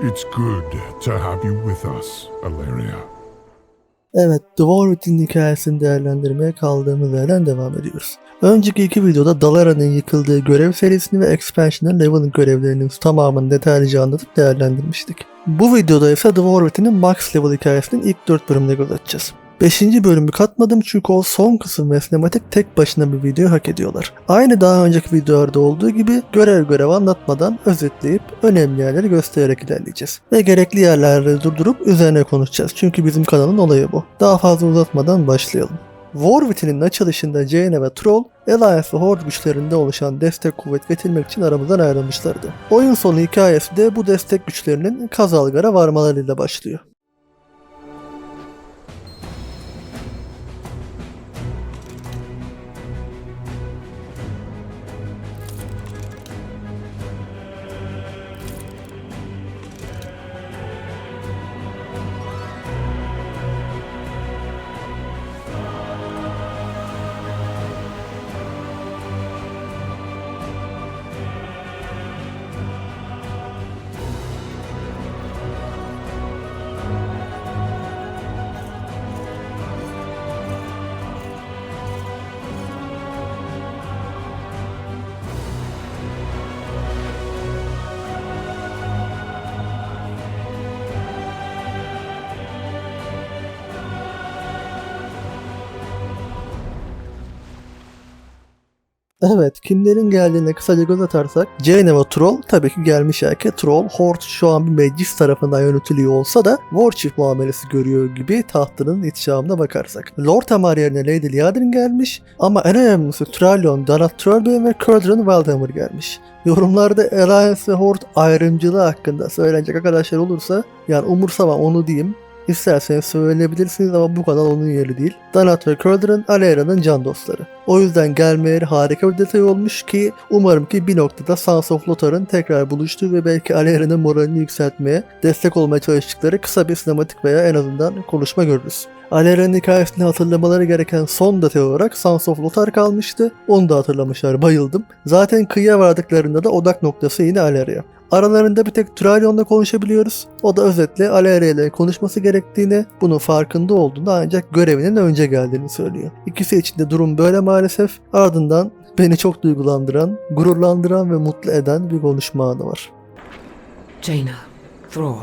It's good to have you with us, Alleria. Evet, Dwarfit'in hikayesini değerlendirmeye kaldığımız yerden devam ediyoruz. Önceki iki videoda Dalara'nın yıkıldığı görev serisini ve Expansion'ın Level'ın görevlerinin tamamını detaylıca anlatıp değerlendirmiştik. Bu videoda ise Dwarfit'in Max Level hikayesinin ilk 4 bölümüne göz atacağız. 5. bölümü katmadım çünkü o son kısım ve sinematik tek başına bir video hak ediyorlar. Aynı daha önceki videolarda olduğu gibi görev anlatmadan özetleyip önemli yerleri göstererek ilerleyeceğiz. Ve gerekli yerlerde durdurup üzerine konuşacağız çünkü bizim kanalın olayı bu. Daha fazla uzatmadan başlayalım. War Within'in açılışında Jaina ve Troll, Alliance ve Horde güçlerinde oluşan destek kuvvet getirmek için aramızdan ayrılmışlardı. Oyun sonu hikayesi de bu destek güçlerinin Kazalgar'a varmalarıyla başlıyor. Evet, kimlerin geldiğine kısaca göz atarsak Jaina ve Troll tabii ki gelmiş ki Troll, Horde şu an bir meclis tarafından yönetiliyor olsa da Warchief muamelesi görüyor gibi tahtının ihtişamına bakarsak. Lord Tamar yerine Lady Liadrin gelmiş ama en önemlisi Thralion, Donald Turbine ve Curdran Wildhammer gelmiş. Yorumlarda Alliance ve Horde ayrımcılığı hakkında söylenecek arkadaşlar olursa yani umursamam onu diyeyim. İsterseniz söyleyebilirsiniz ama bu kanal onun yeri değil. Donat ve Curdran Alera'nın can dostları. O yüzden gelmeleri harika bir detay olmuş ki umarım ki bir noktada Sons of Lothar'ın tekrar buluştuğu ve belki Alera'nın moralini yükseltmeye, destek olmaya çalıştıkları kısa bir sinematik veya en azından konuşma görürüz. Alera'nın hikayesini hatırlamaları gereken son detay olarak Sons of Lothar kalmıştı. Onu da hatırlamışlar, bayıldım. Zaten kıyıya vardıklarında da odak noktası yine Alerya. Aralarında bir tek Thralion'la konuşabiliyoruz. O da özetle Alleria ile konuşması gerektiğini, bunun farkında olduğunu ancak görevinin önce geldiğini söylüyor. İkisi için de durum böyle maalesef. Ardından beni çok duygulandıran, gururlandıran ve mutlu eden bir konuşma anı var. Jaina, Thrall,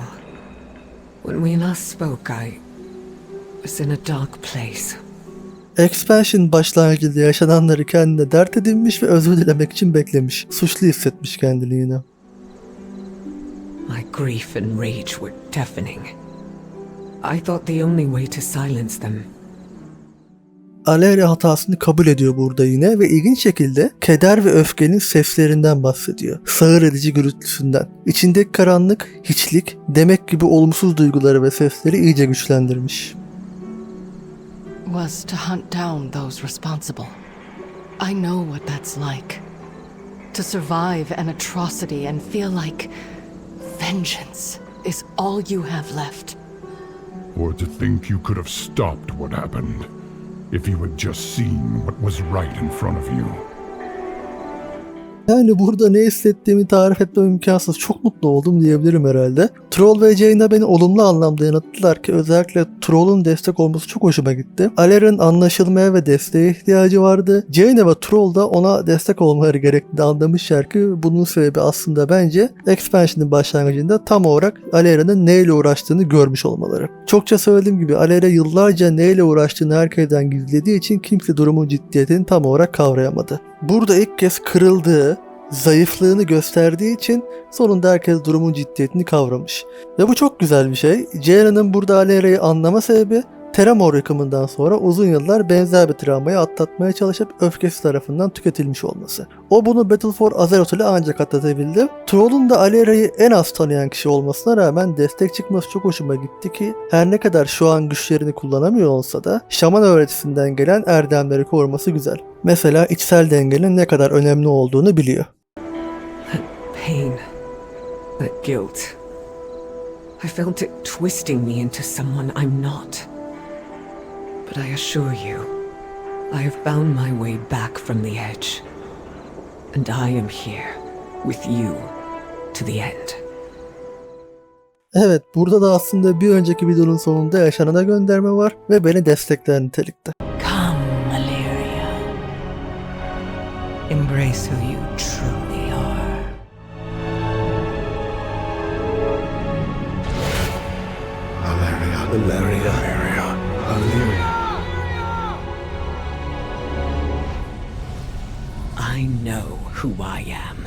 when we last spoke, I was in a dark place. Expansion başlangıcında yaşananları kendine dert edinmiş ve özür dilemek için beklemiş. Suçlu hissetmiş kendini yine. My grief and rage were deafening. I thought the only way to silence them. Alleria hatasını kabul ediyor burada yine ve ilginç şekilde keder ve öfkenin seslerinden bahsediyor. Sağır edici gürültüsünden. İçindeki karanlık, hiçlik, demek gibi olumsuz duyguları ve sesleri iyice güçlendirmiş. Was to hunt down those responsible. I know what that's like. To survive an atrocity and feel like vengeance is all you have left. Or to think you could have stopped what happened, if you had just seen what was right in front of you. Yani burada ne hissettiğimi tarif etmem imkansız. Çok mutlu oldum diyebilirim herhalde. Troll ve Jaina beni olumlu anlamda yanıttılar ki özellikle Troll'un destek olması çok hoşuma gitti. Alera'nın anlaşılmaya ve desteğe ihtiyacı vardı. Jaina ve Troll da ona destek olmaları gerektiğini anlamışlar ki bunun sebebi aslında bence Expansion'ın başlangıcında tam olarak Alera'nın neyle uğraştığını görmüş olmaları. Çokça söylediğim gibi Alera yıllarca neyle uğraştığını herkesten gizlediği için kimse durumun ciddiyetini tam olarak kavrayamadı. Burada ilk kez kırıldığı, zayıflığını gösterdiği için sonunda herkes durumun ciddiyetini kavramış. Ve bu çok güzel bir şey. Jaina'nın burada Aleria'yı anlama sebebi Theramore yıkımından sonra uzun yıllar benzer bir travmayı atlatmaya çalışıp öfkesi tarafından tüketilmiş olması. O bunu Battle for Azeroth ile ancak atlatabildi. Troll'un da Aleria'yı en az tanıyan kişi olmasına rağmen destek çıkması çok hoşuma gitti ki her ne kadar şu an güçlerini kullanamıyor olsa da şaman öğretisinden gelen erdemleri koruması güzel. Mesela içsel dengenin ne kadar önemli olduğunu biliyor. Pain, that guilt. I felt it twisting me into someone I'm not. But I assure you, I have found my way back from the edge. And I am here, with you, to the end. Evet, burada da aslında bir önceki videonun sonunda yaşanana gönderme var ve beni destekler nitelikte. Come, Valeria. Embrace who you truly are. Valeria. I know who I am.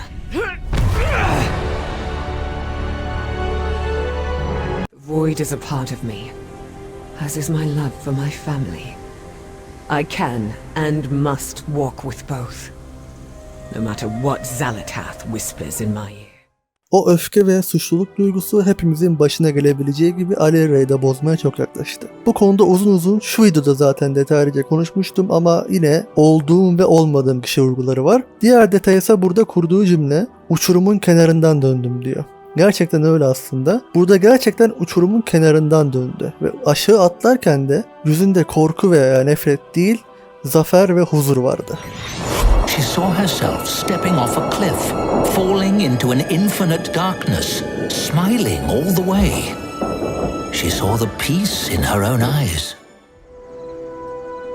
The void is a part of me, as is my love for my family. I can and must walk with both, no matter what Zalatath whispers in my ear. O öfke ve suçluluk duygusu hepimizin başına gelebileceği gibi Aleria'yı da bozmaya çok yaklaştı. Bu konuda uzun uzun şu videoda zaten detaylıca konuşmuştum ama yine olduğum ve olmadığım kişi vurguları var. Diğer detay ise burada kurduğu cümle uçurumun kenarından döndüm diyor. Gerçekten öyle aslında. Burada gerçekten uçurumun kenarından döndü ve aşağı atlarken de yüzünde korku veya nefret değil, zafer ve huzur vardı. She saw herself stepping off a cliff, falling into an infinite darkness, smiling all the way. She saw the peace in her own eyes.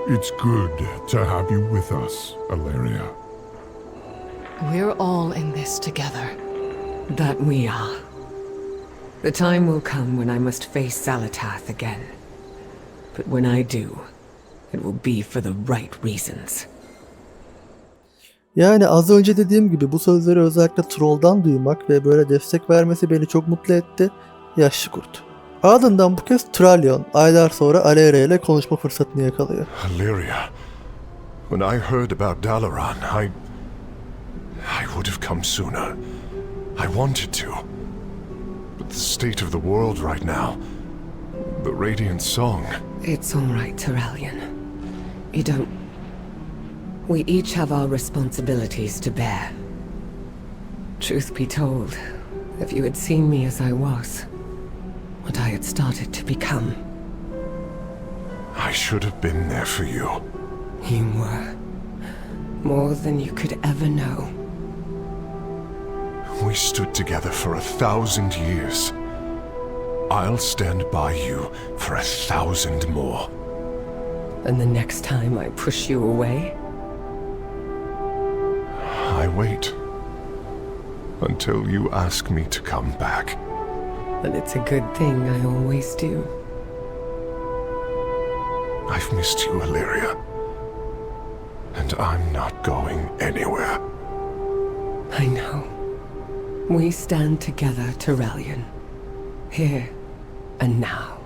It's good to have you with us, Valeria. We're all in this together. That we are. The time will come when I must face Zalatath again. But when I do, it will be for the right reasons. Yani az önce dediğim gibi bu sözleri özellikle Troll'dan duymak ve böyle destek vermesi beni çok mutlu etti. Yaşlı kurt. Ardından bu kez Tralyon aylar sonra Valeria ile konuşma fırsatını yakalıyor. Valeria. When I heard about Dalaran, I would have come sooner. I wanted to. But the state of the world right now, the Radiant Song. It's all right, Terralion. You don't... We each have our responsibilities to bear. Truth be told, if you had seen me as I was, what I had started to become, I should have been there for you. you were. More than you could ever know. We stood together for 1,000 years. I'll stand by you for 1,000 more. And the next time I push you away, I wait until you ask me to come back. and it's a good thing I always do. I've missed you, Illyria. And I'm not going anywhere. I know. We stand together, Terralion. Here and now.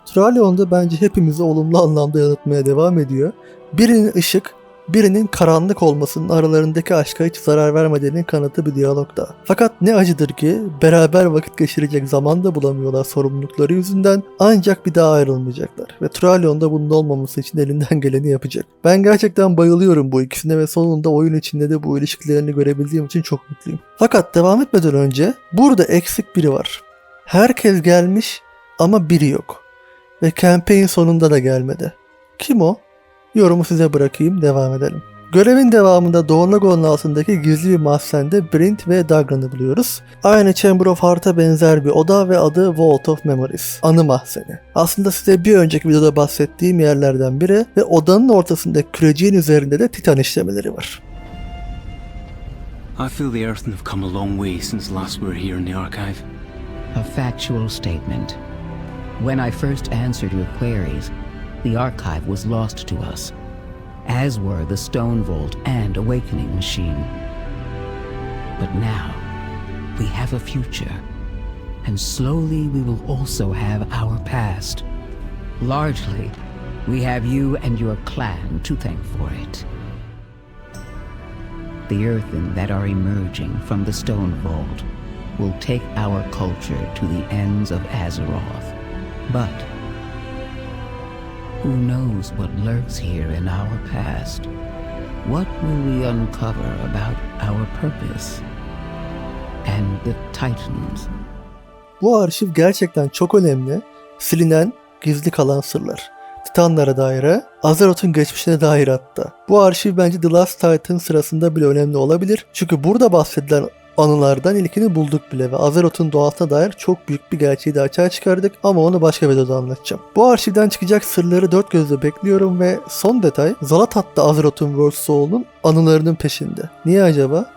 Tralyon da bence hepimizi olumlu anlamda yanıltmaya devam ediyor. Birinin ışık, birinin karanlık olmasının aralarındaki aşka hiç zarar vermediğinin kanıtı bir diyalogda. Fakat ne acıdır ki beraber vakit geçirecek zaman da bulamıyorlar sorumlulukları yüzünden, ancak bir daha ayrılmayacaklar. Ve Tralyon da bunun olmaması için elinden geleni yapacak. Ben gerçekten bayılıyorum bu ikisine ve sonunda oyun içinde de bu ilişkilerini görebildiğim için çok mutluyum. Fakat devam etmeden önce burada eksik biri var. Herkes gelmiş ama biri yok. Ve campaign sonunda da gelmedi. Kim o? Yorumu size bırakayım, devam edelim. Görevin devamında Dornogon'un altındaki gizli bir mahzende Brint ve Dagran'ı buluyoruz. Aynı Chamber of Heart'a benzer bir oda ve adı Vault of Memories, anı mahzeni. Aslında size bir önceki videoda bahsettiğim yerlerden biri ve odanın ortasındaki küreciğin üzerinde de Titan işlemeleri var. I feel the Earthen have come a long way since last we were here in the archive. A factual statement. When I first answered your queries, the archive was lost to us, as were the Stone Vault and Awakening Machine. But now, we have a future, and slowly we will also have our past. Largely, we have you and your clan to thank for it. The Earthen that are emerging from the Stone Vault will take our culture to the ends of Azeroth. But who knows what lurks here in our past? What will we uncover about our purpose and the Titans? Bu arşiv gerçekten çok önemli. Silinen, gizli kalan sırlar. Titanlara dair, Azeroth'un geçmişine dair hatta. Bu arşiv bence The Last Titan sırasında bile önemli olabilir. Çünkü burada bahsedilen anılardan ilkini bulduk bile ve Azeroth'un doğasına dair çok büyük bir gerçeği de açığa çıkardık ama onu başka bir videoda anlatacağım. Bu arşivden çıkacak sırları dört gözle bekliyorum ve son detay, Zalatat da Azeroth'un World Soul'un anılarının peşinde. Niye acaba?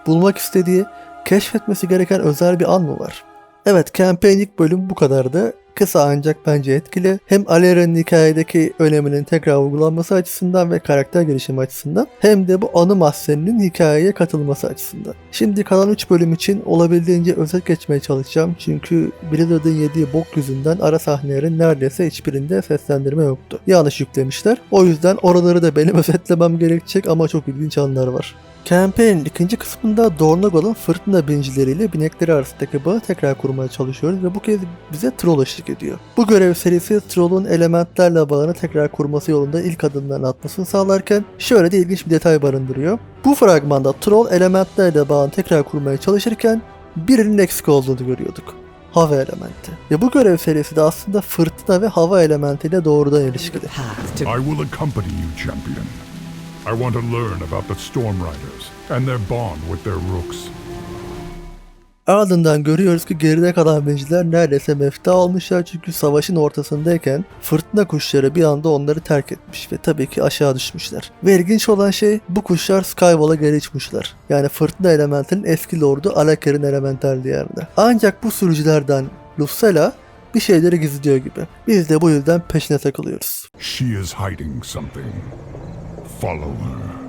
Bulmak istediği, keşfetmesi gereken özel bir an mı var? Evet, campaign ilk bölüm bu kadardı. Kısa ancak bence etkili. Hem Alera'nın hikayedeki öneminin tekrar vurgulanması açısından ve karakter gelişimi açısından hem de bu anı mahzeninin hikayeye katılması açısından. Şimdi kalan 3 bölüm için olabildiğince özet geçmeye çalışacağım. Çünkü Blizzard'ın yediği bok yüzünden ara sahnelerin neredeyse hiçbirinde seslendirme yoktu. Yanlış yüklemişler. O yüzden oraları da benim özetlemem gerekecek ama çok ilginç anlar var. Campaign'in ikinci kısmında Dornogoll'un fırtına binicileriyle binekleri arasındaki bağı tekrar kurmaya çalışıyoruz ve bu kez bize Troll eşlik ediyor. Bu görev serisi Troll'un elementlerle bağını tekrar kurması yolunda ilk adımlarını atmasını sağlarken şöyle de ilginç bir detay barındırıyor. Bu fragmanda Troll elementlerle bağını tekrar kurmaya çalışırken birinin eksik olduğunu görüyorduk. Hava elementi. Ve bu görev serisi de aslında fırtına ve hava elementiyle doğrudan ilişkili. Path to I will accompany you, champion. I want to learn about the Storm Riders and their bond with their rooks. Ardından görüyoruz ki geride kalan biniciler neredeyse mefta olmuşlar çünkü savaşın ortasındayken fırtına kuşları bir anda onları terk etmiş ve tabii ki aşağı düşmüşler. Ve ilginç olan şey bu kuşlar Skywall'a geri çıkmışlar. Yani fırtına elementinin eski lordu Alaker'in elemental diyarında. Ancak bu sürücülerden Luxela bir şeyleri gizliyor gibi. Biz de bu yüzden peşine takılıyoruz. She is hiding something. Follow her.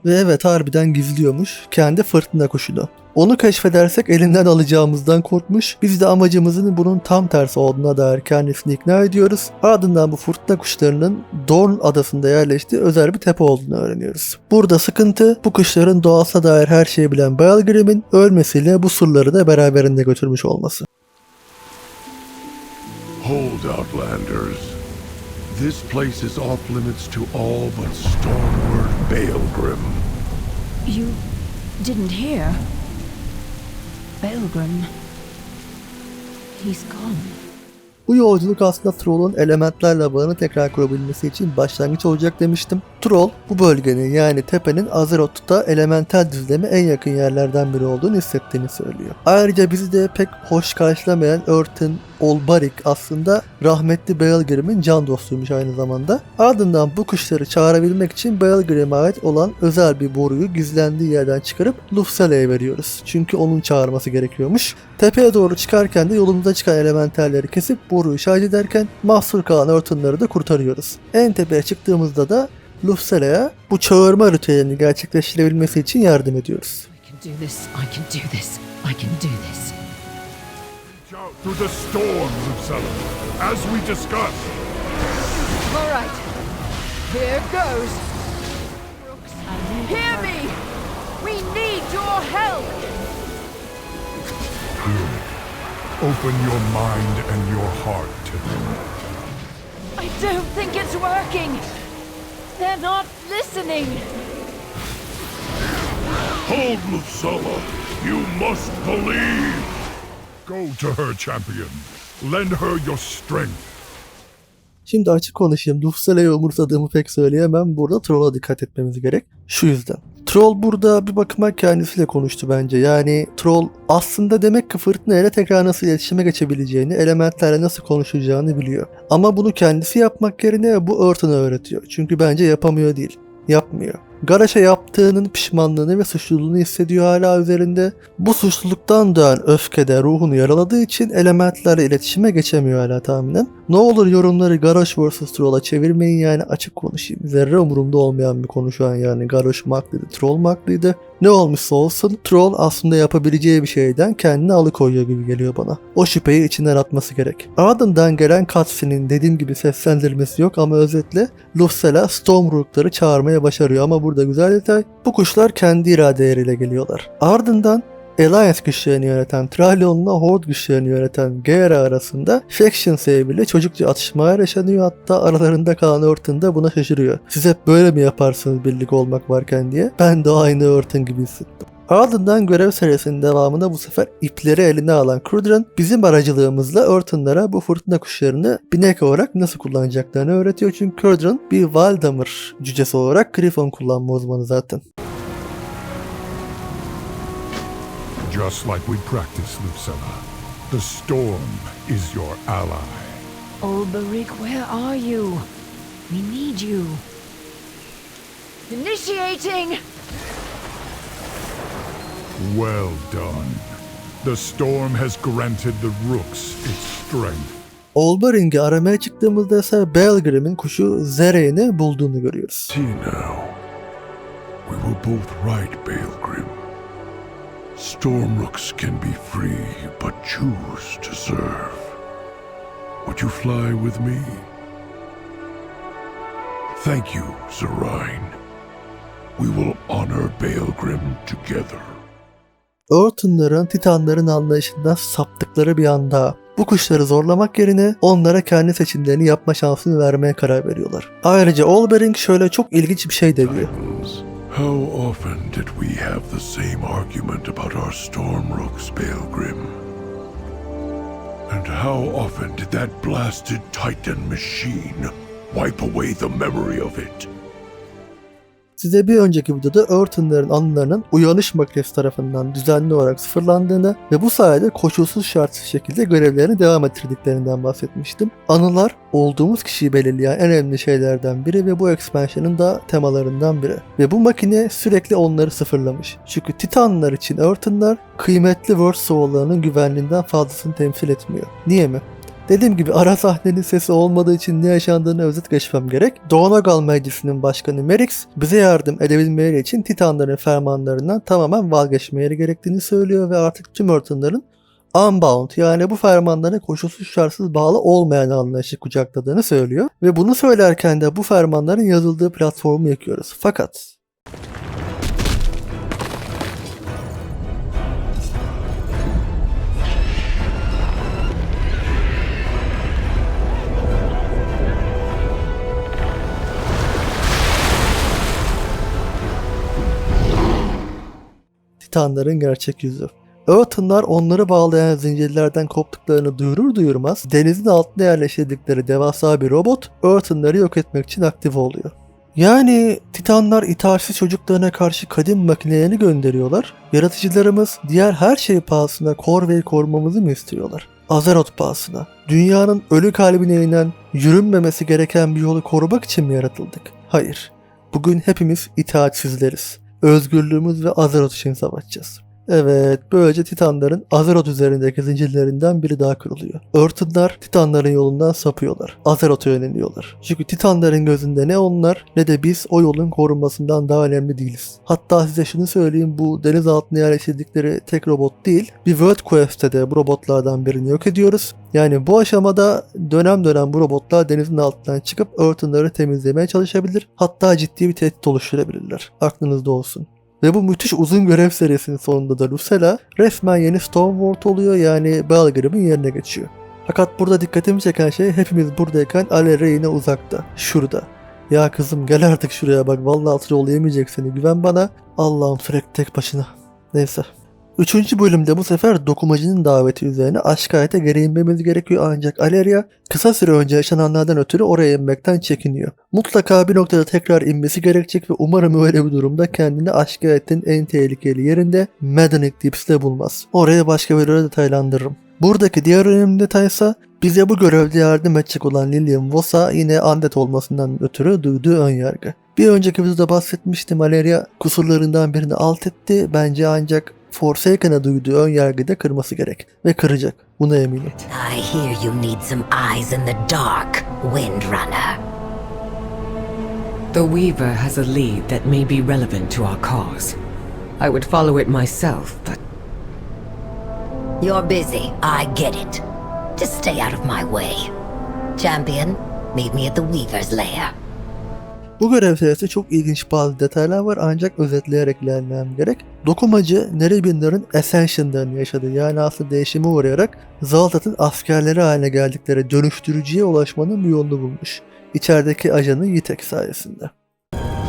Ve evet, harbiden gizliyormuş kendi fırtına kuşunu. Onu keşfedersek elinden alacağımızdan korkmuş. Biz de amacımızın bunun tam tersi olduğuna dair kendisini ikna ediyoruz. Ardından bu fırtına kuşlarının Dorn adasında yerleştiği özel bir tepe olduğunu öğreniyoruz. Burada sıkıntı bu kuşların doğasına dair her şeyi bilen Belgrim'in ölmesiyle bu sırları da beraberinde götürmüş olması. Hold, Outlanders. This place is off limits to all but Stormward Baelgrim. You didn't hear? Belgrim. He's gone. Bu yolculuk aslında Troll'un elementlerle bağını tekrar kurabilmesi için başlangıç olacak demiştim. Troll bu bölgenin yani tepenin Azeroth'ta elemental düzleme en yakın yerlerden biri olduğunu hissettiğini söylüyor. Ayrıca bizi de pek hoş karşılamayan Earth'ın Olbarik aslında rahmetli Belgrim'in can dostuymuş aynı zamanda. Ardından bu kuşları çağırabilmek için Belgrim'e ait olan özel bir boruyu gizlendiği yerden çıkarıp Luxela'ya veriyoruz. Çünkü onun çağırması gerekiyormuş. Tepeye doğru çıkarken de yolumuza çıkan elementalleri kesip boruyu şarj ederken mahsur kalan Earth'ınları da kurtarıyoruz. En tepeye çıktığımızda da Luxela'ya bu çağırma ritüelini gerçekleştirebilmesi için yardım ediyoruz. I can do this. I can do this. I can do this. Reach out through the storm, Lucella, as we discussed. All right. Here goes. Hear me! We need your help! Open your mind and your heart to them. I don't think it's working! They're not listening! Hold, Lucella. You must believe. Go to her, champion. Lend her your strength. Şimdi açık konuşayım. Luxela'yı umursadığımı pek söyleyemem. Burada Troll'a dikkat etmemiz gerek. Şu yüzden. Troll burada bir bakıma kendisiyle konuştu bence. Yani Troll aslında demek ki fırtına ile tekrar nasıl iletişime geçebileceğini, elementlerle nasıl konuşacağını biliyor. Ama bunu kendisi yapmak yerine bu Earth'ına öğretiyor. Çünkü bence yapamıyor değil. Yapmıyor. Garash'a yaptığının pişmanlığını ve suçluluğunu hissediyor hala üzerinde. Bu suçluluktan doğan öfkede ruhunu yaraladığı için elementlerle iletişime geçemiyor hala tahminen. Ne olur yorumları Garrosh vs Troll'a çevirmeyin, yani açık konuşayım. Zerre umurumda olmayan bir konu şu an yani. Garrosh mu haklıydı, Troll mu haklıydı? Ne olmuşsa olsun Troll aslında yapabileceği bir şeyden kendini alıkoyuyor gibi geliyor bana. O şüpheyi içinden atması gerek. Ardından gelen cutscene'in dediğim gibi seslendirmesi yok ama özetle Luxela Stormrook'ları çağırmaya başarıyor ama burada güzel detay, bu kuşlar kendi iradeleriyle geliyorlar. Ardından Alliance güçlerini yöneten Thrallion'la Horde güçlerini yöneten Geara arasında Faction sebebiyle çocukça atışmalar yaşanıyor, hatta aralarında kalan Earth'ın da buna şaşırıyor. Siz hep böyle mi yaparsınız birlik olmak varken diye. Ben de aynı Earth'ın gibi hissettim. Ardından görev serisinin devamında bu sefer ipleri eline alan Crudran bizim aracılığımızla Earth'ınlara bu fırtına kuşlarını binek olarak nasıl kullanacaklarını öğretiyor. Çünkü Crudran bir Valdamar cücesi olarak Griffon kullanma uzmanı zaten. Just like we practiced, Lucilla. The storm is your ally. Ulberich, where are you? We need you. Initiating! Well done. The storm has granted the rooks its strength. Olbering'i aramaya çıktığımızda ise Belgrim'in kuşu Zereyn'i bulduğunu görüyoruz. See now. We were both right, Belgrim. Stormrooks can be free, but choose to serve. Would you fly with me? Thank you, Zerine. We will honor Belgrim together. Earthen'ların Titanların anlayışından saptıkları bir anda bu kuşları zorlamak yerine onlara kendi seçimlerini yapma şansını vermeye karar veriyorlar. Ayrıca Olbering şöyle çok ilginç bir şey de diyor. How often did we have the same argument about our Stormrooks, Belgrim? And how often did that blasted Titan machine wipe away the memory of it? Size bir önceki videoda Earthen'ların anılarının uyanış makinesi tarafından düzenli olarak sıfırlandığını ve bu sayede koşulsuz şartsız şekilde görevlerini devam ettirdiklerinden bahsetmiştim. Anılar olduğumuz kişiyi belirleyen en önemli şeylerden biri ve bu expansion'ın da temalarından biri. Ve bu makine sürekli onları sıfırlamış. Çünkü Titanlar için Earthen'lar kıymetli World Soul'larının güvenliğinden fazlasını temsil etmiyor. Niye mi? Dediğim gibi ara sahnenin sesi olmadığı için ne yaşandığını özet geçmem gerek. Donegal Meclisi'nin başkanı Merix bize yardım edebilmeleri için Titanların fermanlarından tamamen vazgeçmeleri gerektiğini söylüyor ve artık tüm Earthen'ların Unbound yani bu fermanlara koşulsuz şartsız bağlı olmayan anlayışı kucakladığını söylüyor. Ve bunu söylerken de bu fermanların yazıldığı platformu yakıyoruz. Fakat Titanların gerçek yüzü. Earthen'lar onları bağlayan zincirlerden koptuklarını duyurur duyurmaz denizin altına yerleştirdikleri devasa bir robot Earthen'ları yok etmek için aktif oluyor. Yani Titanlar itaatsiz çocuklarına karşı kadim makinelerini gönderiyorlar. Yaratıcılarımız diğer her şey pahasına Corvey'i korumamızı mı istiyorlar? Azeroth pahasına. Dünyanın ölü kalbine inen, yürünmemesi gereken bir yolu korumak için mi yaratıldık? Hayır. Bugün hepimiz itaatsizleriz. Özgürlüğümüz ve Azeroth için savaşacağız. Evet, böylece Titanların Azeroth üzerindeki zincirlerinden biri daha kırılıyor. Earthen'lar Titanların yolundan sapıyorlar. Azeroth'a yöneliyorlar. Çünkü Titanların gözünde ne onlar ne de biz o yolun korunmasından daha önemli değiliz. Hatta size şunu söyleyeyim, bu deniz altına yerleştirdikleri tek robot değil, bir World Quest'te de bu robotlardan birini yok ediyoruz. Yani bu aşamada dönem dönem bu robotlar denizin altından çıkıp Earthen'ları temizlemeye çalışabilir. Hatta ciddi bir tehdit oluşturabilirler. Aklınızda olsun. Ve bu müthiş uzun görev serisinin sonunda da Lucilla resmen yeni Stormward oluyor, yani Belgrim'in yerine geçiyor. Fakat burada dikkatimi çeken şey, hepimiz buradayken Alleria yine uzakta. Şurada. Ya kızım gel artık şuraya bak, vallahi troll yemeyecek seni, güven bana. Allah'ım sürekli tek başına. Neyse. 3. bölümde bu sefer dokumacının daveti üzerine Ashkayet'e geri inmemiz gerekiyor, ancak Alleria kısa süre önce yaşananlardan ötürü oraya inmekten çekiniyor. Mutlaka bir noktada tekrar inmesi gerekecek ve umarım öyle bir durumda kendini Ashkayet'in en tehlikeli yerinde Maddening Deeps'te bulmaz. Oraya başka bir yere detaylandırırım. Buradaki diğer önemli detaysa bize bu görevde yardım edecek olan Lillian Vossa yine Undead olmasından ötürü duyduğu önyargı. Bir önceki videoda bahsetmiştim, Alleria kusurlarından birini alt etti bence, ancak Forsaken'a duyduğu önyargıyı da kırması gerek. Ve kıracak. Buna eminim. I hear you need some eyes in the dark, Windrunner. The Weaver has a lead that may be relevant to our cause. I would follow it myself, but... You're busy, I get it. Just stay out of my way. Champion, meet me at the Weaver's lair. Bu görev serisinde çok ilginç bazı detaylar var, ancak özetleyerek ilerlemem gerek. Dokumacı, Nerebinler'in Ascension'larını yaşadı, yani aslında değişime uğrayarak Xal'Tat'ın askerleri haline geldikleri dönüştürücüye ulaşmanın bir yolunu bulmuş. İçerideki ajanı Yitek sayesinde.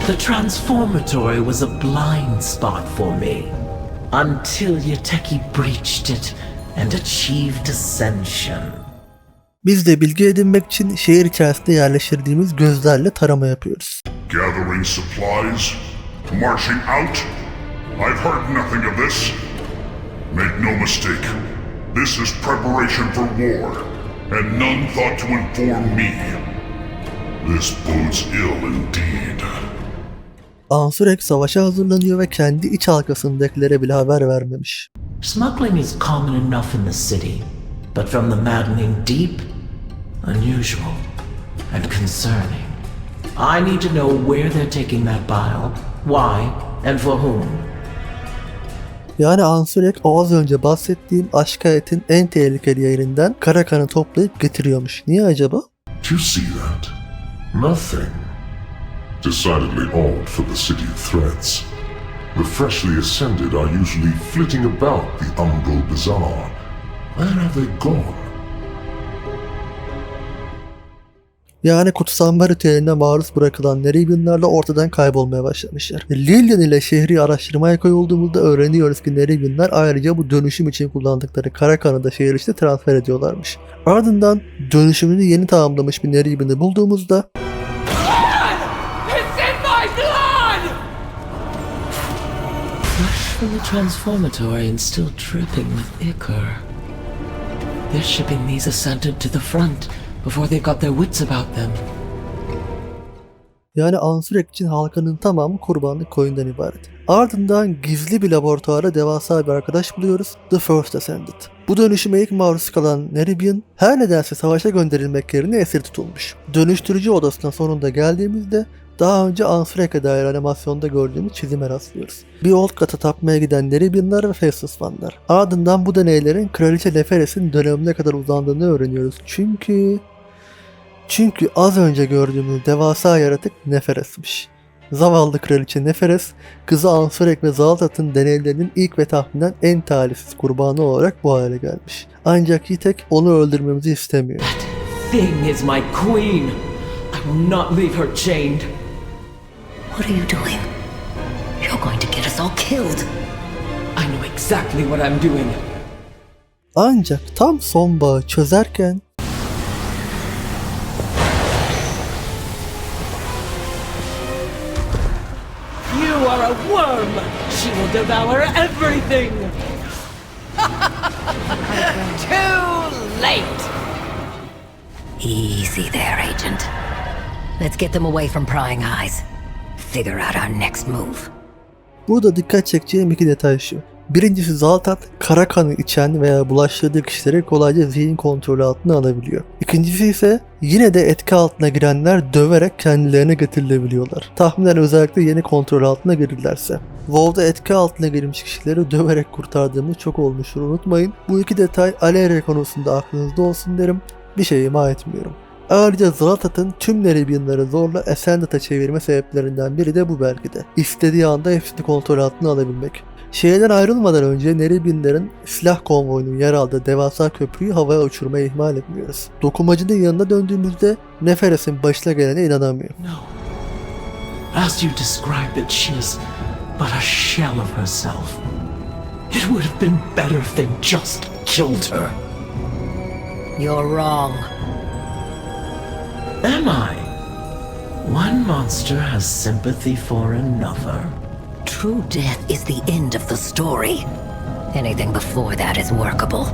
The Transformatory was a blind spot for me, until Yiteki breached it and achieved ascension. Biz de bilgi edinmek için şehir içerisinde yerleştirdiğimiz gözlerle tarama yapıyoruz. Gathering supplies? Marching out? I've heard nothing of this. Make no mistake, this is preparation for war, and none thought to inform me. This bodes ill indeed. Ansurek savaşa hazırlanıyor ve kendi iç halkasındakilere bile haber vermemiş. Smuggling is common enough in the city, but from the maddening deep, unusual and concerning. I need to know where they're taking that bile, why, and for whom. Yani Ansurek o az önce bahsettiğim Ashkaet'in en tehlikeli yerinden Karakan'ı toplayıp getiriyormuş. Niye acaba? Do you see that? Nothing. Decidedly odd for the city of threats. The freshly ascended are usually flitting about the Umbral Bazaar. Where have they gone? Yani kutsanma ritüeline maruz bırakılan Nerebianlar da ortadan kaybolmaya başlamışlar. Lillian ile şehri araştırmaya koyulduğumuzda öğreniyoruz ki Nerebianlar ayrıca bu dönüşüm için kullandıkları Karakan'ı da şehir içinde transfer ediyorlarmış. Ardından dönüşümünü yeni tamamlamış bir Nerebian'ı bulduğumuzda Fresh from the transformatory and still dripping with ichor. They're shipping these ascended to the front before they've got their wits about them. Yani Ansurek için halkanın tamamı kurbanlık koyundan ibaret. Ardından gizli bir laboratuvara devasa bir arkadaş buluyoruz. The First Ascended. Bu dönüşüme ilk maruz kalan Nerebian her nedense savaşa gönderilmek yerine esir tutulmuş. Dönüştürücü odasına sonunda geldiğimizde daha önce Ansurek'e dair animasyonda gördüğümüz çizime rastlıyoruz. Bir old kata tapmaya giden Nerebianlar ve Festus fanlar. Ardından bu deneylerin Kraliçe Neferes'in dönemine kadar uzandığını öğreniyoruz. Çünkü az önce gördüğümüz devasa yaratık Neferes'miş. Zavallı Kraliçe Neferes, kızı Ansurek ve Zaltat'ın deneylerinin ilk ve tahminen en talihsiz kurbanı olarak bu hale gelmiş. Ancak Yitek onu öldürmemizi istemiyor. That thing is my queen. I will not leave her chained. What are you doing? You're going to get us all killed. I know exactly what I'm doing. Ancak tam son bağı çözerken You are a worm. She will devour everything. Too late. Easy there, Agent. Let's get them away from prying eyes. Figure out our next move. burada dikkat çekeceğim iki detay şu. Birincisi Zaltat, kara kanı içen veya bulaştırdığı kişileri kolayca zihin kontrolü altına alabiliyor. İkincisi ise yine de etki altına girenler döverek kendilerine getirilebiliyorlar. Tahminen özellikle yeni kontrol altına girirlerse. WoW'da etki altına girmiş kişileri döverek kurtardığımız çok olmuştur, unutmayın. Bu iki detay Aleria konusunda aklınızda olsun derim. Bir şey ima etmiyorum. Ayrıca Zaltat'ın tüm Nerebianları zorla Ascended'a çevirme sebeplerinden biri de bu belki de. İstediği anda hepsini kontrol altına alabilmek. Şehirden ayrılmadan önce Nerebianların silah konvoyunun yer aldığı devasa köprüyü havaya uçurmayı ihmal etmiyoruz. Dokumacının yanına döndüğümüzde Neferes'in başına gelene inanamıyor. No. As you described it, she is but a shell of herself. It would have been better if they just killed her. You're wrong. Am I? One monster has sympathy for another. True death is the end of the story. Anything before that is workable.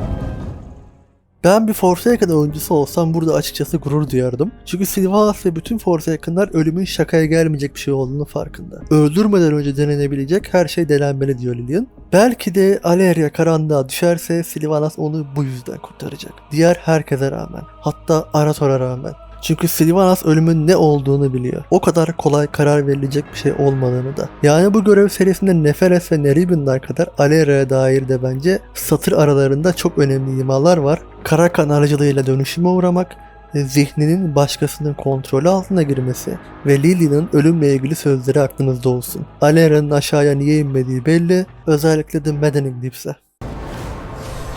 Ben bir Forsaken oyuncusu olsam burada açıkçası gurur duyardım. Çünkü Sylvanas ve bütün Forsaken'lar ölümün şakaya gelmeyecek bir şey olduğunu farkında. Öldürmeden önce denenebilecek her şey denenmeli diyor Lillian. Belki de Aleria karanlığa düşerse Sylvanas onu bu yüzden kurtaracak. Diğer herkese rağmen. Hatta Arator'a rağmen. Çünkü Sylvanas ölümün ne olduğunu biliyor. O kadar kolay karar verilecek bir şey olmadığını da. Yani bu görev serisinde Neferes ve Nerebianlar kadar Aleria'ya dair de bence satır aralarında çok önemli imalar var. Karakan aracılığıyla dönüşüme uğramak, zihninin başkasının kontrolü altına girmesi ve Lili'nin ölümle ilgili sözleri aklınızda olsun. Aleria'nın aşağıya niye inmediği belli, özellikle The Maddening Deeps'e.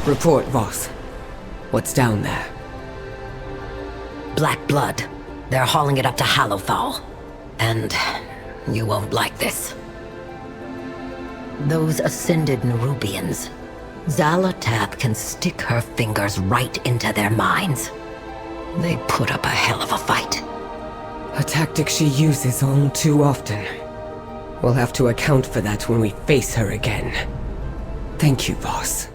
Report, Voss. What's down there? Black blood. They're hauling it up to Hallowfall. And you won't like this. Those ascended Nerubians. Zalatab can stick her fingers right into their minds. They put up a hell of a fight. A tactic she uses all too often. We'll have to account for that when we face her again. Thank you, boss.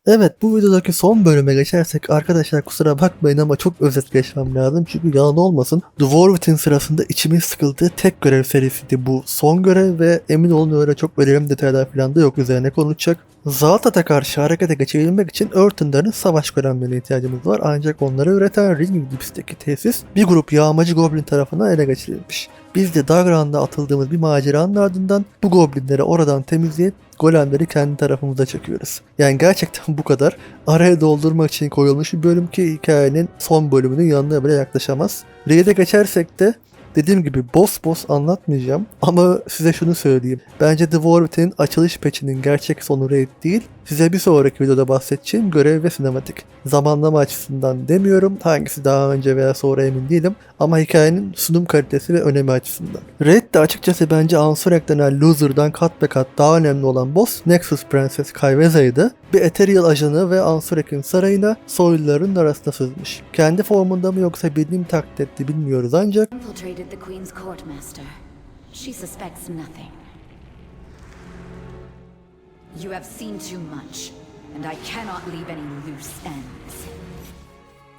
Evet, bu videodaki son bölüme geçersek arkadaşlar kusura bakmayın ama çok özet geçmem lazım çünkü yalan olmasın. Dwarven sırasında içimin sıkıldığı tek görev serisiydi bu son görev ve emin olun öyle çok önemli detaylar falan da yok üzerine konuşacak. Zaltat'a karşı harekete geçebilmek için Earthendar'ın savaş görenlerine ihtiyacımız var ancak onları üreten Ringing Deeps'teki tesis bir grup yağmacı goblin tarafından ele geçirilmiş. Biz de Dagran'da atıldığımız bir maceranın ardından bu goblinleri oradan temizleyip golemleri kendi tarafımıza çekiyoruz. Yani gerçekten bu kadar. Araya doldurmak için koyulmuş bir bölüm ki hikayenin son bölümünün yanına bile yaklaşamaz. Raid'e geçersek de dediğim gibi boss anlatmayacağım ama size şunu söyleyeyim. Bence Dwarven'in açılış patch'inin gerçek sonu Raid değil, size bir sonraki videoda bahsedeceğim görev ve sinematik. Zamanlama açısından demiyorum, hangisi daha önce veya sonra emin değilim ama hikayenin sunum kalitesi ve önemi açısından. Raid de açıkçası bence Ansurek denen loser'dan kat be kat daha önemli olan boss Nexus Princess Kaiveza'ydı. Bir Ethereal ajanı ve Ansurek'in sarayına soyluların arasına sızmış. Kendi formunda mı yoksa bildiğim taklit etti bilmiyoruz ancak Infiltrated the Queen's court, Master. She suspects nothing. You have seen too much, and I cannot leave any loose ends.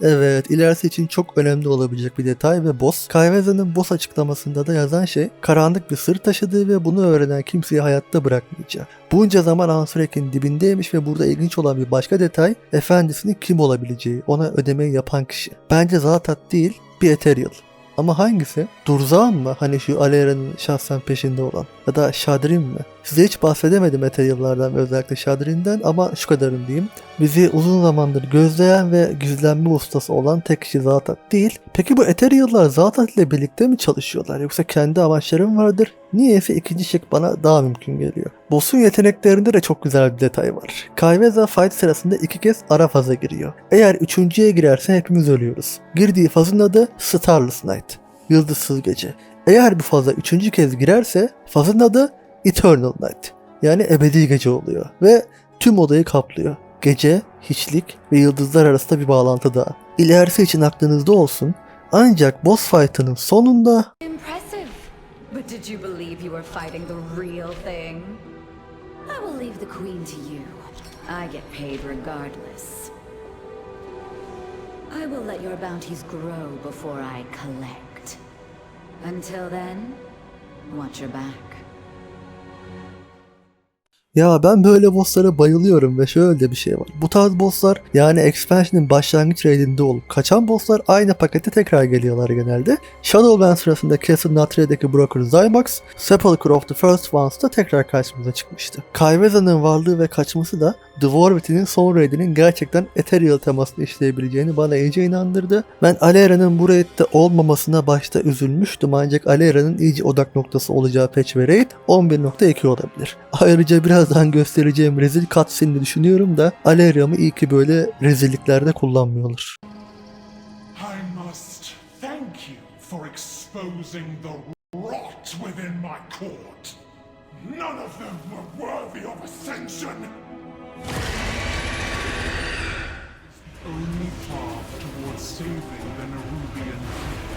evet, ilerisi için çok önemli olabilecek bir detay ve boss. Kaiveza'nın boss açıklamasında da yazan şey karanlık bir sır taşıdığı ve bunu öğrenen kimseyi hayatta bırakmayacak. Bunca zaman Ansurek'in dibindeymiş ve burada ilginç olan bir başka detay efendisinin kim olabileceği, ona ödemeyi yapan kişi. Bence Zaltat değil, bir Ethereal. Ama hangisi? Durzağan mı? Hani şu Alera'nın şahsen peşinde olan. Ya da Shadrin mi? Size hiç bahsedemedim Ethereal'lardan ve özellikle Shadrin'den ama şu kadarını diyeyim. Bizi uzun zamandır gözleyen ve gizlenme ustası olan tek kişi Zaltat değil. Peki bu Ethereal'lar Zaltat ile birlikte mi çalışıyorlar yoksa kendi amaçları mı vardır? Niyeyse ikinci şık bana daha mümkün geliyor. Boss'un yeteneklerinde de çok güzel bir detay var. Kaiveza fight sırasında 2 kez ara faza giriyor. Eğer üçüncüye girerse hepimiz ölüyoruz. Girdiği fazın adı Starless Night. Yıldızsız gece. Eğer bu faza 3. kez girerse fazın adı Eternal Night. Yani ebedi gece oluyor. Ve tüm odayı kaplıyor. Gece, hiçlik ve yıldızlar arasında bir bağlantı daha. İlerisi için aklınızda olsun. Ancak boss fight'ının sonunda Impressive. But did you believe you were fighting the real thing? I will leave the Queen to you. I get paid regardless. I will let your bounties grow before I collect. Until then, watch your back. ya ben böyle bosslara bayılıyorum ve şöyle de bir şey var. Bu tarz bosslar yani expansion'ın başlangıç raidinde olup kaçan bosslar aynı pakete tekrar geliyorlar genelde. Shadowland sırasında Castle Natre'deki Broker Zybox, Sepulchre of the First Ones'ta tekrar karşımıza çıkmıştı. Kaiveza'nın varlığı ve kaçması da Dwarven'in son raidinin gerçekten Ethereal temasını işleyebileceğini bana iyice inandırdı. Ben Alera'nın bu raidde olmamasına başta üzülmüştüm ancak Alera'nın iyice odak noktası olacağı patch ve raid 11.2 olabilir. Ayrıca birazdan göstereceğim rezil cutscene'i düşünüyorum da Alera'mı iyi ki böyle rezilliklerde kullanmıyorlar. I must thank you for exposing the rot within my court. None of them were worthy of ascension. The only path towards saving the Nerubian faith.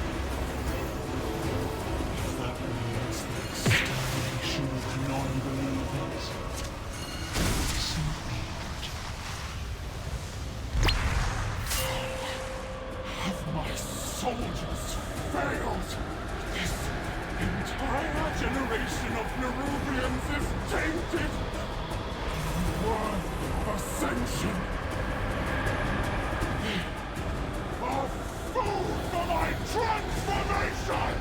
If that means the extermination of non-believers, so be it. Have my soldiers failed? This entire generation of Nerubians is tainted. Worth of ascension. A fool for my transformation!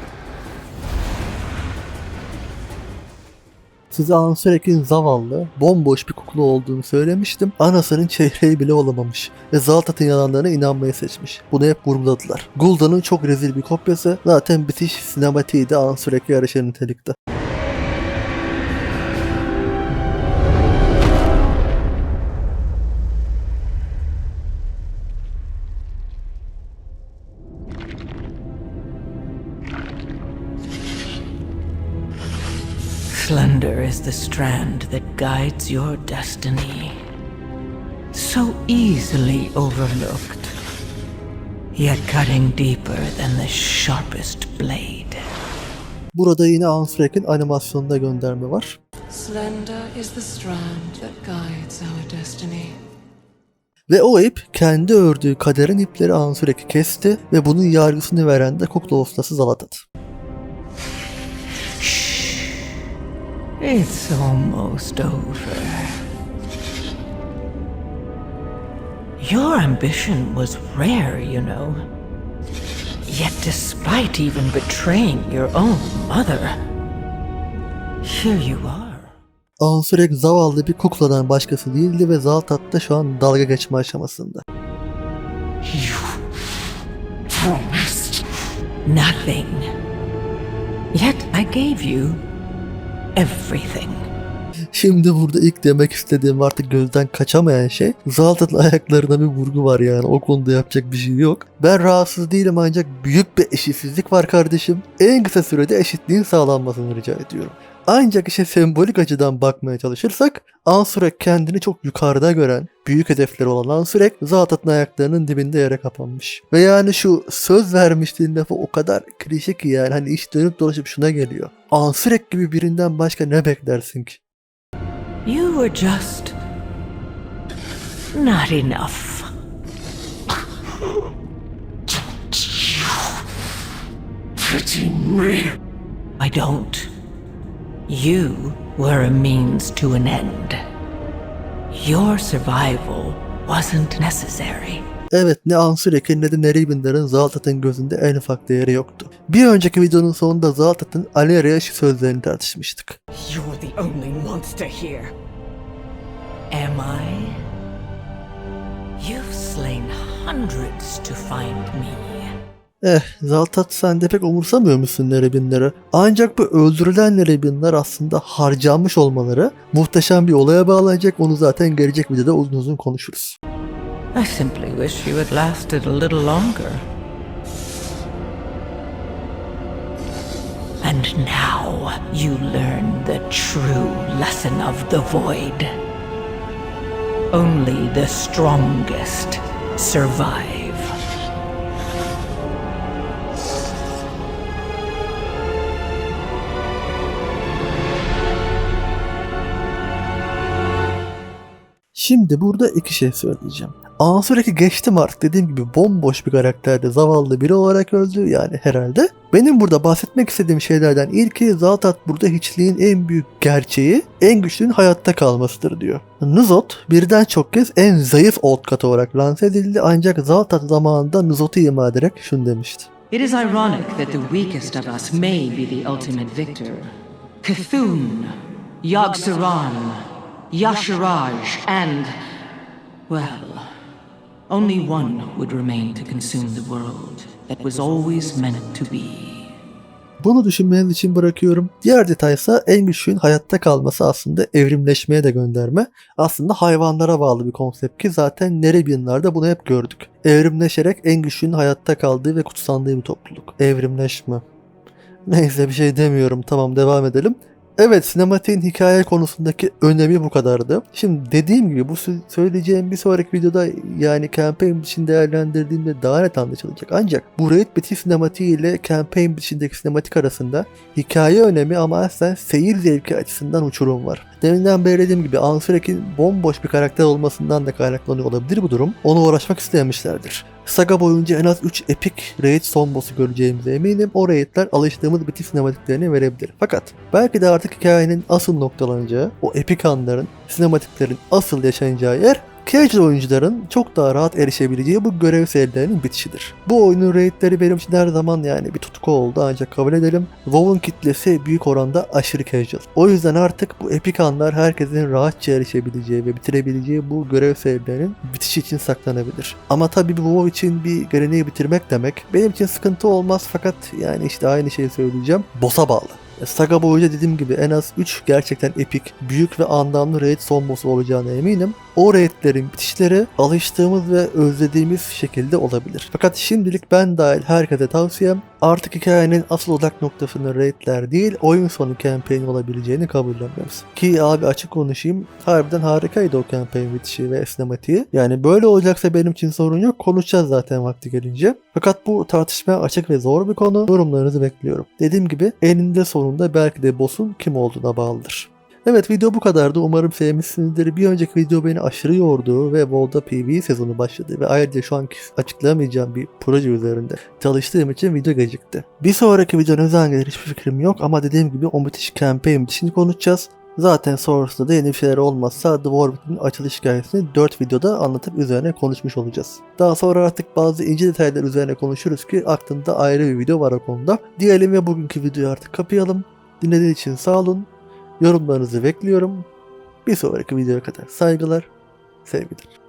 Size Ansurek'in zavallı, bomboş bir kukla olduğunu söylemiştim. Anasının çeyreği bile olamamış ve Zaltat'ın yalanlarına inanmayı seçmiş. Bunu hep vurguladılar. Gul'dan'ın çok rezil bir kopyası, zaten bitiş sinematiği de Ansurek'e yarışan nitelikte. Slender is the strand that guides your destiny. So easily overlooked, yet cutting deeper than the sharpest blade. Burada yine Ansurek'in animasyonuna gönderme var. Slender is the strand that guides our destiny. Ve o ip kendi ördüğü kaderin ipleri Ansurek'i kesti ve bunun yargısını veren de kukla ustası Zalatat. It's almost over. Your ambition was rare, you know. Yet despite even betraying your own mother, here you are. Ansurek zavallı bir kukladan başkası değildi ve Zalatat da şu an dalga geçme aşamasında. You promised nothing. Yet I gave you everything. Şimdi burada ilk demek istediğim artık gözden kaçamayan şey, Zalatat'ın ayaklarına bir vurgu var yani, o konuda yapacak bir şey yok. Ben rahatsız değilim ancak büyük bir eşitsizlik var kardeşim. En kısa sürede eşitliğin sağlanmasını rica ediyorum. Ancak işe sembolik açıdan bakmaya çalışırsak Ansurek kendini çok yukarıda gören, büyük hedefleri olan Ansurek Zalatat'ın ayaklarının dibinde yere kapanmış. Ve yani şu söz vermişliğin lafı o kadar klişe ki yani hani iş dönüp dolaşıp şuna geliyor. Ansurek gibi birinden başka ne beklersin ki? You were just not enough. Pity me. I don't. You were a means to an end. Your survival wasn't necessary. Evet, ne Ansurek'in ne de Nerebindar'ın Zalatat'ın gözünde en ufak değeri yoktu. Bir önceki videonun sonunda Zalatat'ın Aleria'ya şu sözlerini tartışmıştık. You're the only monster here. Am I? You've slain hundreds to find me. Zalatat sen de pek umursamıyor musun Nerebindar'ı? Ancak bu öldürülen Nerebinlar aslında harcanmış olmaları muhteşem bir olaya bağlanacak. Onu zaten gelecek videoda uzun uzun konuşuruz. I simply wish you had lasted a little longer. And now you learn the true lesson of the Void. Only the strongest survive. Şimdi burada iki şey söyleyeceğim. Ansurek'i geçtim artık, dediğim gibi bomboş bir karakterde zavallı biri olarak öldü yani herhalde. Benim burada bahsetmek istediğim şeylerden ilki Zalatat burada hiçliğin en büyük gerçeği en güçlünün hayatta kalmasıdır diyor. Nuzot birden çok kez en zayıf Old olarak lanse edildi ancak Zalatat zamanında Nuzot'u ima ederek şunu demişti. It is ironic that the weakest of us may be the ultimate victor. Cthulhu, Yogg-Saron, Yasharaj, and, well, only one would remain to consume the world that was always meant to be. Bunu düşünmeniz için bırakıyorum. Diğer detaysa en güçlünün hayatta kalması aslında evrimleşmeye de gönderme. Aslında hayvanlara bağlı bir konsept ki zaten Nerebian'larda bunu hep gördük. Evrimleşerek en güçlünün hayatta kaldığı ve kutsandığı bir topluluk. Evrimleşme. Neyse bir şey demiyorum, tamam devam edelim. Evet, sinematiğin hikaye konusundaki önemi bu kadardı. Şimdi dediğim gibi bu söyleyeceğim bir sonraki videoda yani campaign için değerlendirdiğimde daha net anlaşılacak. Ancak bu Raid Battle sinematiği ile campaign içindeki sinematik arasında hikaye önemi ama aslında seyir zevki açısından uçurum var. Deminden beri dediğim gibi Ansurek'in bomboş bir karakter olmasından da kaynaklanıyor olabilir bu durum. Ona uğraşmak istememişlerdir. Saga boyunca en az 3 epik raid son boss'u göreceğimize eminim. O raidler alıştığımız Battle sinematiklerini verebilir. Fakat belki de artık hikayenin asıl noktalanacağı, o epik anların, sinematiklerin asıl yaşanacağı yer casual oyuncuların çok daha rahat erişebileceği bu görev serilerinin bitişidir. Bu oyunun raidleri benim için her zaman yani bir tutku oldu ancak kabul edelim. WoW'un kitlesi büyük oranda aşırı casual. O yüzden artık bu epik anlar herkesin rahatça erişebileceği ve bitirebileceği bu görev serilerinin bitişi için saklanabilir. Ama tabii bu WoW için bir geleneği bitirmek demek benim için sıkıntı olmaz fakat yani işte aynı şeyi söyleyeceğim. Boss'a bağlı. Saga boyunca dediğim gibi en az 3 gerçekten epik, büyük ve anlamlı raid son boss'u olacağına eminim. O raidlerin bitişleri alıştığımız ve özlediğimiz şekilde olabilir. Fakat şimdilik ben dahil herkese tavsiyem artık hikayenin asıl odak noktasının raidler değil oyun sonu campaign olabileceğini kabullenmemiz. Ki abi açık konuşayım, harbiden harikaydı o campaign bitişi ve sinematiği. Yani böyle olacaksa benim için sorun yok, konuşacağız zaten vakti gelince. Fakat bu tartışmaya açık ve zor bir konu, yorumlarınızı bekliyorum. Dediğim gibi eninde sonunda belki de boss'un kim olduğuna bağlıdır. Evet, video bu kadardı. Umarım sevmişsinizdir. Bir önceki video beni aşırı yordu ve WoW'da PvE sezonu başladı ve ayrıca şu anki açıklayamayacağım bir proje üzerinde çalıştığım için video gecikti. Bir sonraki video ne zaman gelir hiçbir fikrim yok ama dediğim gibi o müthiş campaign için konuşacağız. Zaten sonrasında da yeni bir şeyler olmazsa The Warwitch'in açılış hikayesini 4 videoda anlatıp üzerine konuşmuş olacağız. Daha sonra artık bazı ince detaylar üzerine konuşuruz ki aklımda ayrı bir video var o konuda. Diyelim ve bugünkü videoyu artık kapayalım. Dinlediğiniz için sağ olun. Yorumlarınızı bekliyorum. Bir sonraki videoya kadar saygılar, sevgiler.